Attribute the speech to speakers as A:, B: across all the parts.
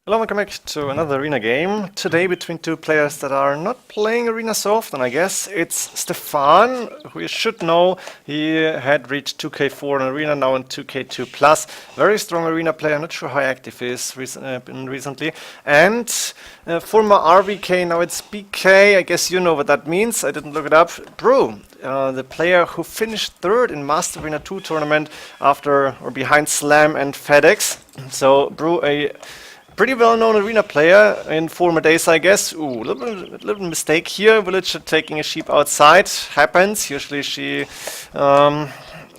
A: Hello, welcome back to another arena game. Today between two players that are not playing arena so often, I guess. It's Stefan, who you should know. He had reached 2K4 in arena, now in 2K2 plus. Very strong arena player, not sure how active he is recently. And former RVK, now it's BK. I guess you know what that means. I didn't look it up. Brew, the player who finished third in Master Arena 2 tournament after or behind Slam and FedEx. So Brew, a pretty well-known arena player in former days, I guess. Ooh, little mistake here. Villager taking a sheep outside. Happens. Usually she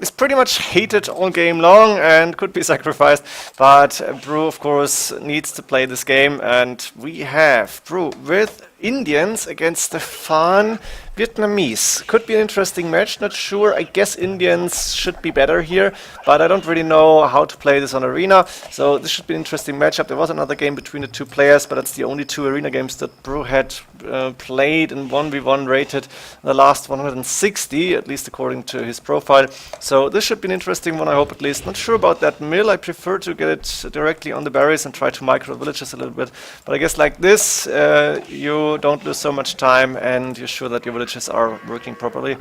A: is pretty much hated all game long and could be sacrificed. But Brew, of course, needs to play this game. And we have Brew with Indians against Stefan, Vietnamese. Could be an interesting match, not sure. I guess Indians should be better here, but I don't really know how to play this on arena, so this should be an interesting matchup. There was another game between the two players, but that's the only two arena games that Brew had played and 1v1 rated the last 160, at least according to his profile. So this should be an interesting one, I hope at least. Not sure about that mill. I prefer to get it directly on the berries and try to micro villages a little bit, but I guess like this, you don't lose so much time and you're sure that your villages are working properly.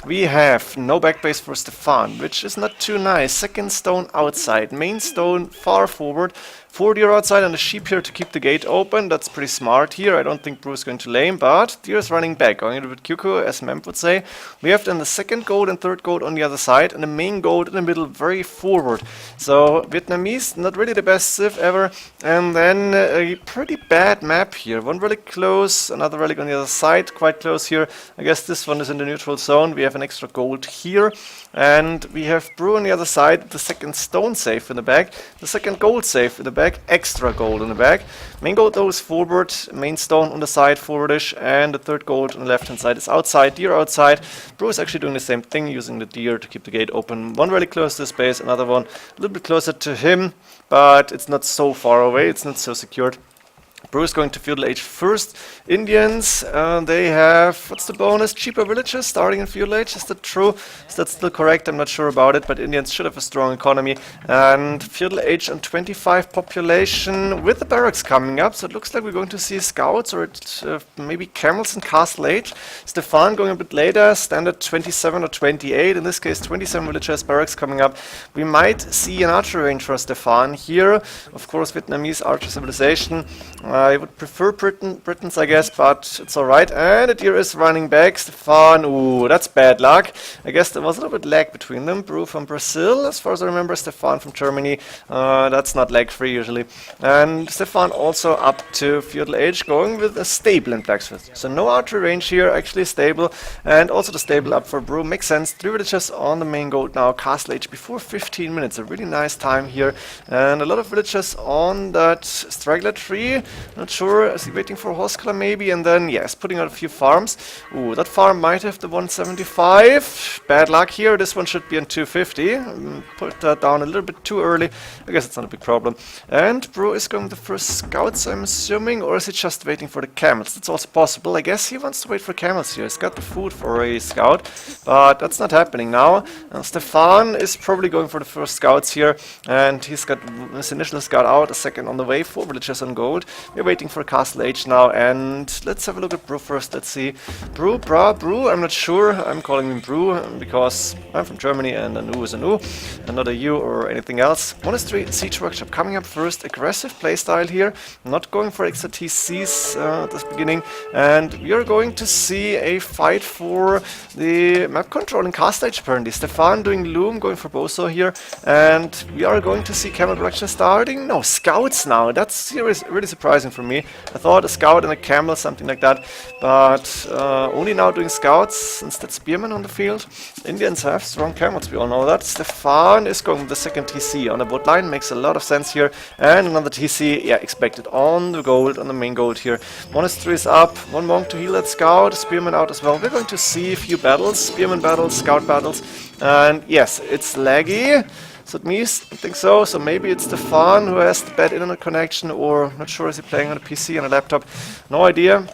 A: We have no backbase for Stefan, which is not too nice. Second stone outside, main stone far forward. 4 deer outside and a sheep here to keep the gate open. That's pretty smart here. I don't think Brew is going to lame, but deer is running back, going a little bit cuckoo, as Memp would say. We have then the second goat and third goat on the other side, and the main goat in the middle, very forward. So Vietnamese, not really the best civ ever. And then a pretty bad map here. One relic close, another relic on the other side, quite close here. I guess this one is in the neutral zone. We have an extra gold here. And we have Brew on the other side, the second stone safe in the back, the second gold safe in the back, extra gold in the back. Main gold though is forward, main stone on the side, forwardish, and the third gold on the left hand side is outside, deer outside. Brew is actually doing the same thing, using the deer to keep the gate open. One really close to this base, another one a little bit closer to him, but it's not so far away, it's not so secured. Brew is going to feudal age first. Indians, they have, what's the bonus? Cheaper villages starting in feudal age. Is that true? Is that still correct? I'm not sure about it, but Indians should have a strong economy. And feudal age on 25 population with the barracks coming up. So it looks like we're going to see scouts or maybe camels in castle age. Stefan going a bit later, standard 27 or 28. In this case, 27 villages, barracks coming up. We might see an archery range for Stefan here. Of course, Vietnamese archer civilization. I would prefer Britons, I guess, but it's alright. And the deer is running back. Stefan, ooh, that's bad luck. I guess there was a little bit lag between them. Brew from Brazil, as far as I remember. Stefan from Germany. That's not lag-free usually. And Stefan also up to feudal age, going with a stable in blacksmith. So no archery range here, actually stable. And also the stable up for Brew. Makes sense. 3 villages on the main gold now. Castle age before 15 minutes. A really nice time here. And a lot of villages on that straggler tree. Not sure, is he waiting for a horse color maybe? And then, yes, putting out a few farms. Ooh, that farm might have the 175. Bad luck here, this one should be on 250. Put that down a little bit too early. I guess it's not a big problem. And Brew is going the first scouts, I'm assuming, or is he just waiting for the camels? That's also possible. I guess he wants to wait for camels here. He's got the food for a scout, but that's not happening now. Stefan is probably going for the first scouts here, and he's got his initial scout out, a second on the way, 4 villages on gold. We're waiting for castle age now, and let's have a look at Brew first. Let's see. Brew, I'm not sure. I'm calling him Brew because I'm from Germany and a new is a new, and not a U or anything else. Monastery Siege Workshop coming up first. Aggressive playstyle here. Not going for extra TCs at this beginning, and we are going to see a fight for the map control in castle age apparently. Stefan doing Loom, going for Boso here, and we are going to see camel production starting. No, scouts now. That's really surprising for me. I thought a scout and a camel, something like that, but only now doing scouts instead spearmen on the field. Indians have strong camels, we all know that. Stefan is going with the second TC on the bot line, makes a lot of sense here, and another TC, yeah, expected on the gold, on the main gold here. Monastery is up, one monk to heal that scout, spearman out as well. We're going to see a few battles, spearman battles, scout battles, and yes, it's laggy. So it means, I think so. So maybe it's Stefan who has the bad internet connection, or not sure, is he playing on a PC, on a laptop? No idea.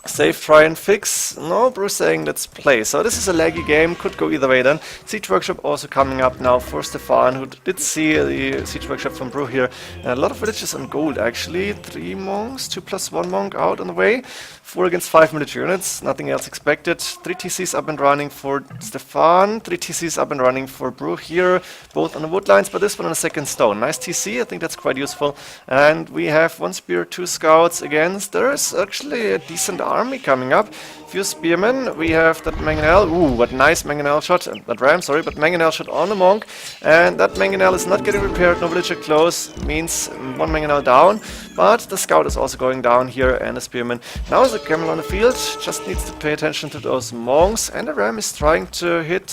A: Save, try and fix. No, Bruce saying let's play. So this is a laggy game, could go either way then. Siege Workshop also coming up now for Stefan, who did see the Siege Workshop from Brew here. And a lot of villages on gold actually. 3 monks, 2+1 monk out on the way. 4 against 5 military units, nothing else expected. 3 TCs up and running for Stefan, 3 TCs up and running for Brew here, both on the wood lines, but this one on a second stone. Nice TC, I think that's quite useful. And we have 1 spear, 2 scouts against. There's actually a decent army coming up. Few spearmen, we have that mangonel. Ooh, what nice mangonel shot, that ram, sorry, but mangonel shot on the monk. And that mangonel is not getting repaired, no villager close, means 1 mangonel down. But the scout is also going down here, and the spearman. Now is the camel on the field, just needs to pay attention to those monks. And the ram is trying to hit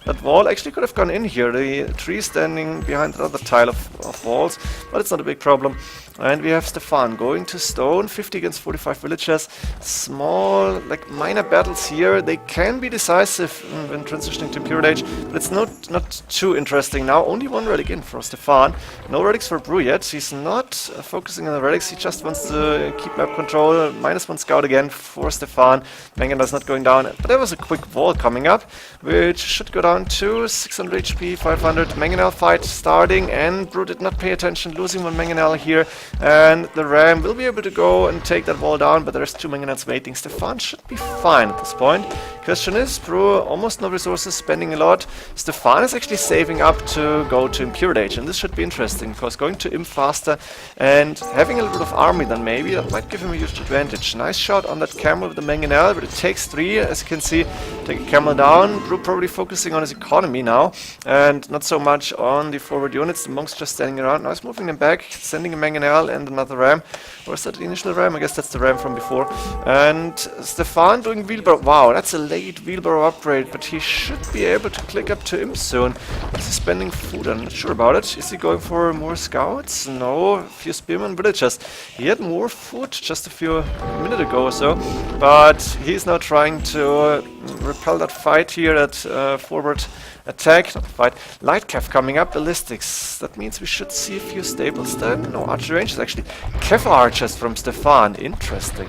A: that wall. Actually could have gone in here, the tree standing behind the other tile of walls, but it's not a big problem. And we have Stefan going to stone, 50 against 45 villagers. Small, like minor battles here. They can be decisive when transitioning to Imperial Age, but it's not too interesting now. Only 1 relic in for Stefan. No relics for Brew yet. He's not focusing on the relics. He just wants to keep map control. -1 scout again for Stefan. Mangonel's not going down. But there was a quick wall coming up, which should go down to 600 HP, 500. Mangonel fight starting, and Brew did not pay attention, losing 1 Mangonel here. And the ram will be able to go and take that wall down, but there's 2 mangonels waiting. Stefan should be fine at this point. Question is, Brew almost no resources, spending a lot. Stefan is actually saving up to go to Imperial Age, and this should be interesting, because going to Imp faster and having a little bit of army then maybe, that might give him a huge advantage. Nice shot on that camel with the mangonel, but it takes 3, as you can see. Take a camel down. Brew probably focusing on his economy now, and not so much on the forward units. The monks just standing around. Now he's moving them back, sending a mangonel and another ram. Or is that the initial ram? I guess that's the ram from before. And Stefan doing wheelbarrow. Wow, that's a late wheelbarrow upgrade, but he should be able to click up to Imp soon. Is he spending food? I'm not sure about it. Is he going for more scouts? No, a few spearmen villagers. He had more food just a few minutes ago or so, but he's now trying to repel that fight here, that forward attack, not fight. Light Cav coming up, ballistics. That means we should see a few staples then. No, archery ranges actually. Cav archers from Stefan, interesting.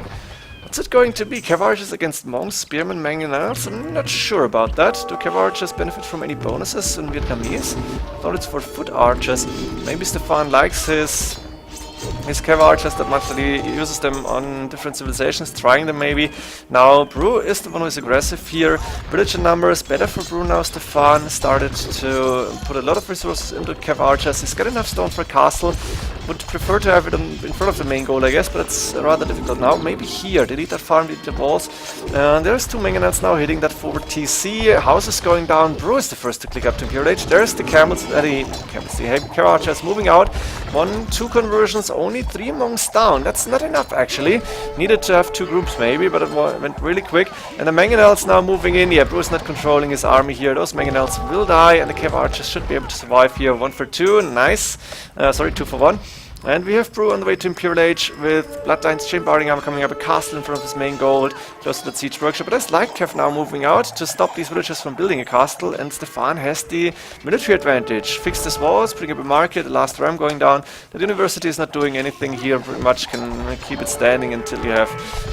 A: What's it going to be? Cav archers against monks, spearmen, mangonels? I'm not sure about that. Do Cav archers benefit from any bonuses in Vietnamese? I thought it's for foot archers. Maybe Stefan likes his Cav archers that much that he uses them on different civilizations, trying them maybe. Now Brew is the one who is aggressive here. Villager numbers better for Brew now. Stefan started to put a lot of resources into Cav archers. He's got enough stone for a castle. Would prefer to have it in front of the main goal, I guess, but it's rather difficult now. Maybe here, delete that farm, delete the walls. There's 2 mangonels now hitting that forward TC. House is going down. Brew is the first to click up to Imperial Age. There's the camels, the Cav archers moving out. 1, 2 conversions, only 3 monks down. That's not enough actually. Needed to have 2 groups maybe, but it went really quick. And the mangonels now moving in. Yeah, Brew is not controlling his army here. Those mangonels will die, and the Cav archers should be able to survive here. 1 for 2, nice. Sorry, 2 for 1. And we have Brew on the way to Imperial Age with Bloodlines, Chain Barding Armor coming up, a castle in front of his main gold, close to the Siege Workshop. But there's Light Cav now moving out to stop these villagers from building a castle, and Stefan has the military advantage. Fixed his walls, putting up a market, the last ram going down. The university is not doing anything here, pretty much can keep it standing until you have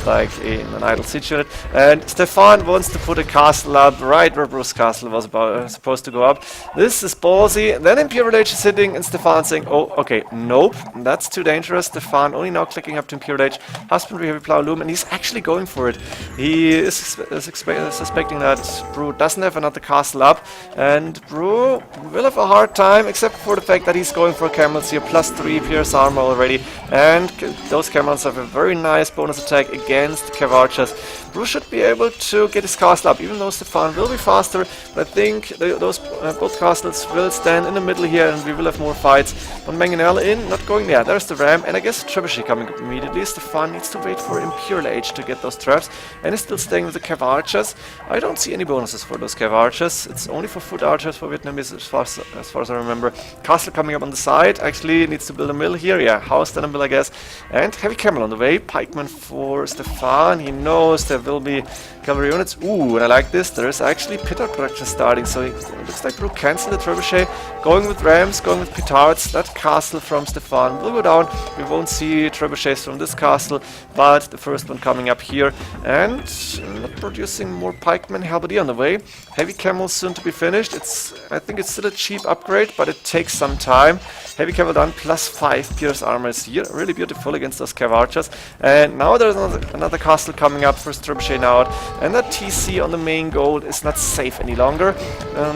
A: like an idle siege unit. And Stefan wants to put a castle up right where Brew's castle was supposed to go up. This is ballsy. Then Imperial Age is sitting, and Stefan saying, oh, okay, nope. That's too dangerous. Stefan only now clicking up to Imperial Age. Husbandry, Heavy Plow, Loom, and he's actually going for it. He is suspecting that Brew doesn't have another castle up, and Brew will have a hard time, except for the fact that he's going for camels here, +3 pierce armor already, and those camels have a very nice bonus attack against Cav archers. Brew should be able to get his castle up, even though Stefan will be faster, but I think those both castles will stand in the middle here, and we will have more fights. One mangonel in, not going there. There's the ram, and I guess the trebuchet coming up immediately. Stefan needs to wait for Imperial Age to get those traps, and is still staying with the Cav archers. I don't see any bonuses for those Cav archers. It's only for foot archers for Vietnamese, as far as I remember. Castle coming up on the side. Actually needs to build a mill here. Yeah, house then a mill, I guess. And heavy camel on the way. Pikeman for Stefan. He knows there will be cavalry units. Ooh, and I like this. There is actually petard production starting, so it looks like Brew cancelled the trebuchet. Going with rams, going with petards. That castle from Stefan will go down. We won't see trebuchets from this castle, but the first one coming up here, and not producing more pikemen. Halberdier on the way. Heavy camels soon to be finished. I think it's still a cheap upgrade, but it takes some time. Heavy cavalry done, +5 pierce armor is here. Really beautiful against those cav archers. And now there's another castle coming up. First trebuchet now out. And that TC on the main goal is not safe any longer.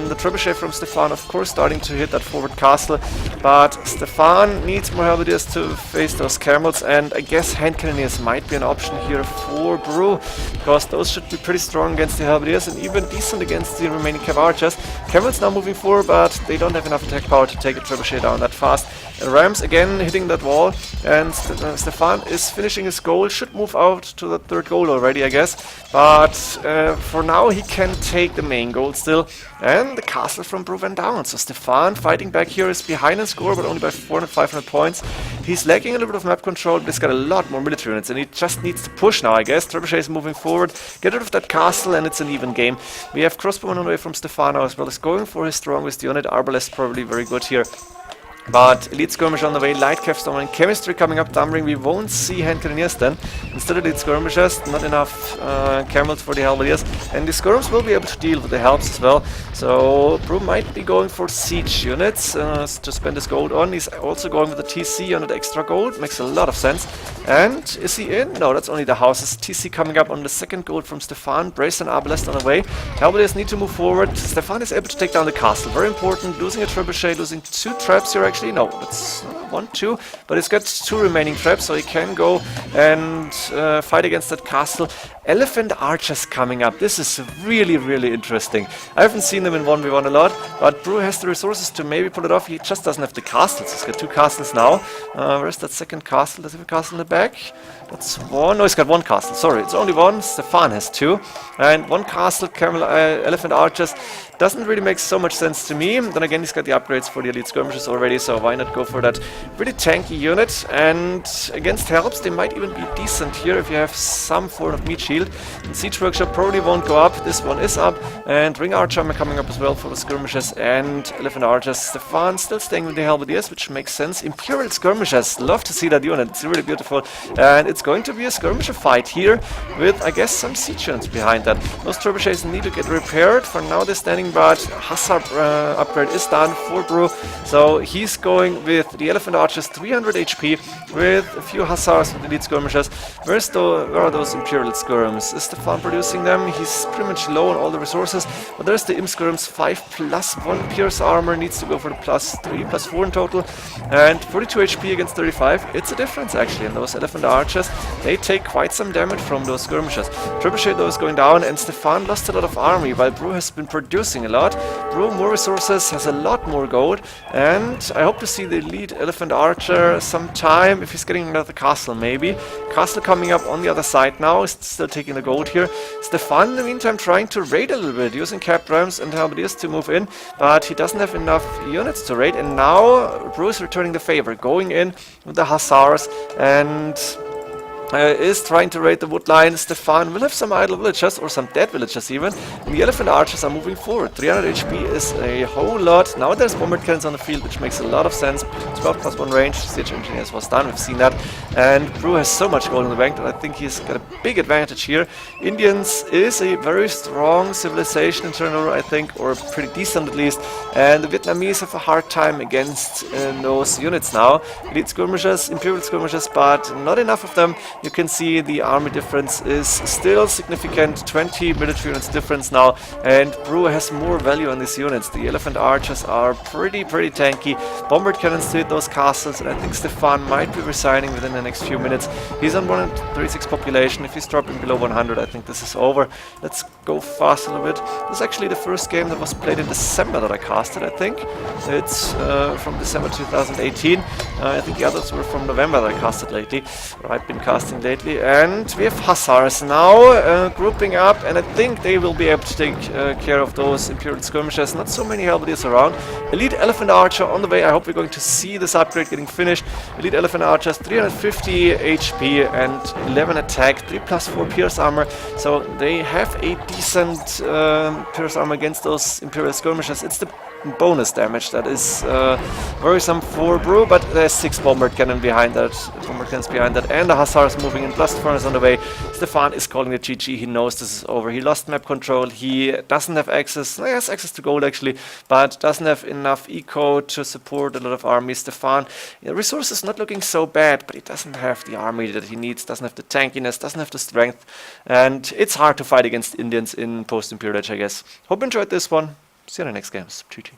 A: The trebuchet from Stefan, of course, starting to hit that forward castle. But Stefan needs more halberdiers to face those camels. And I guess hand cannoneers might be an option here for Brew, because those should be pretty strong against the halberdiers and even decent against the remaining cav archers. Camels now moving forward, but they don't have enough attack power to take a trebuchet down that fast. And Rams again hitting that wall, and Stefan is finishing his goal. Should move out to the third goal already, I guess. But for now he can take the main goal still. And the castle from Brew went down. So Stefan fighting back here is behind in score, but only by 400, 500 points. He's lacking a little bit of map control, but he's got a lot more military units, and he just needs to push now, I guess. Trebuchet is moving forward, get rid of that castle, and it's an even game. We have crossbowmen on the way from Stefan now as well as going for his strongest unit. Arbalest probably very good here. But elite skirmish on the way, light cav storm and chemistry coming up, dumbring. We won't see hand cannoneers then. Instead elite skirmishers, not enough camels for the halberdiers, and the skirms will be able to deal with the helps as well. So Brew might be going for siege units to spend his gold on. He's also going with the TC on that extra gold, makes a lot of sense. And is he in? No, that's only the houses. TC coming up on the second gold from Stefan. Brace and Arbalest on the way. Halberdiers need to move forward. Stefan is able to take down the castle, very important. Losing a trebuchet, losing 2 traps here. Actually, no, it's 1, 2, but he's got 2 remaining traps, so he can go and fight against that castle. Elephant archers coming up. This is really, really interesting. I haven't seen them in 1v1 a lot, but Brew has the resources to maybe pull it off. He just doesn't have the castles. He's got 2 castles now. Where's that second castle? Does he have a castle in the back? That's 1. No, he's got 1 castle. Sorry, it's only 1. Stefan has 2. And 1 castle, elephant archers. Doesn't really make so much sense to me. Then again, he's got the upgrades for the elite skirmishes already, so why not go for that really tanky unit? And against helps, they might even be decent here if you have some form of meat shield. And siege workshop probably won't go up. This one is up, and ring archer coming up as well for the skirmishes and elephant archers. Stefan still staying with the halberdiers, which makes sense. Imperial skirmishers, love to see that unit. It's really beautiful, and it's going to be a skirmisher fight here with, I guess, some siege units behind that. Those trebuchets need to get repaired. For now, they're standing, but Hussar upgrade is done for Brew, so he's going with the elephant archers, 300 HP, with a few Hussars with elite skirmishers. Where are those Imperial skirms? Is Stefan producing them? He's pretty much low on all the resources, but there's the Imp skirms, 5+1 pierce armor, needs to go for the +3, +4 in total, and 42 HP against 35. It's a difference actually, and those elephant archers, they take quite some damage from those skirmishers. Trebuchet though is going down, and Stefan lost a lot of army, while Brew has been producing a lot. Brew more resources, has a lot more gold, and I hope to see the elite elephant archer sometime, if he's getting another castle maybe. Castle coming up on the other side now, is still taking the gold here. Stefan in the meantime trying to raid a little bit, using capped rams and halberdiers to move in, but he doesn't have enough units to raid, and now Brew is returning the favor, going in with the Hussars, and is trying to raid the wood line. Stefan will have some idle villagers, or some dead villagers even, and the elephant archers are moving forward. 300 HP is a whole lot. Now there's bombard cannons on the field, which makes a lot of sense. 12+1 range, siege engineers was done, we've seen that, and Brew has so much gold in the bank that I think he's got a big advantage here. Indians is a very strong civilization in general, I think, or pretty decent at least, and the Vietnamese have a hard time against those units now. Elite skirmishers, Imperial skirmishers, but not enough of them. You can see the army difference is still significant, 20 military units difference now, and Brew has more value on these units. The elephant archers are pretty tanky. Bombard cannons to hit those castles, and I think Stefan might be resigning within the next few minutes. He's on 136 population. If he's dropping below 100, I think this is over. Let's go fast a little bit. This is actually the first game that was played in December that I casted, I think. It's from December 2018. I think the others were from November that I casted lately, or I've been casting lately. And we have Hussars now grouping up, and I think they will be able to take care of those Imperial skirmishers. Not so many halberdiers around. Elite elephant archer on the way. I hope we're going to see this upgrade getting finished. Elite elephant archers, 350 HP and 11 attack, 3+4 pierce armor. So they have a decent pierce armor against those Imperial skirmishers. It's the bonus damage. That is worrisome for Brew, but there's 6 bombard cannons behind that, and the Hussars moving in. Blast Furnace on the way. Stefan is calling the GG. He knows this is over. He lost map control. He doesn't have access. He has access to gold actually, but doesn't have enough eco to support a lot of armies. Stefan, resources not looking so bad, but he doesn't have the army that he needs. Doesn't have the tankiness. Doesn't have the strength, and it's hard to fight against Indians in post-Imperial Age, I guess. Hope you enjoyed this one. See you in the next games. GG.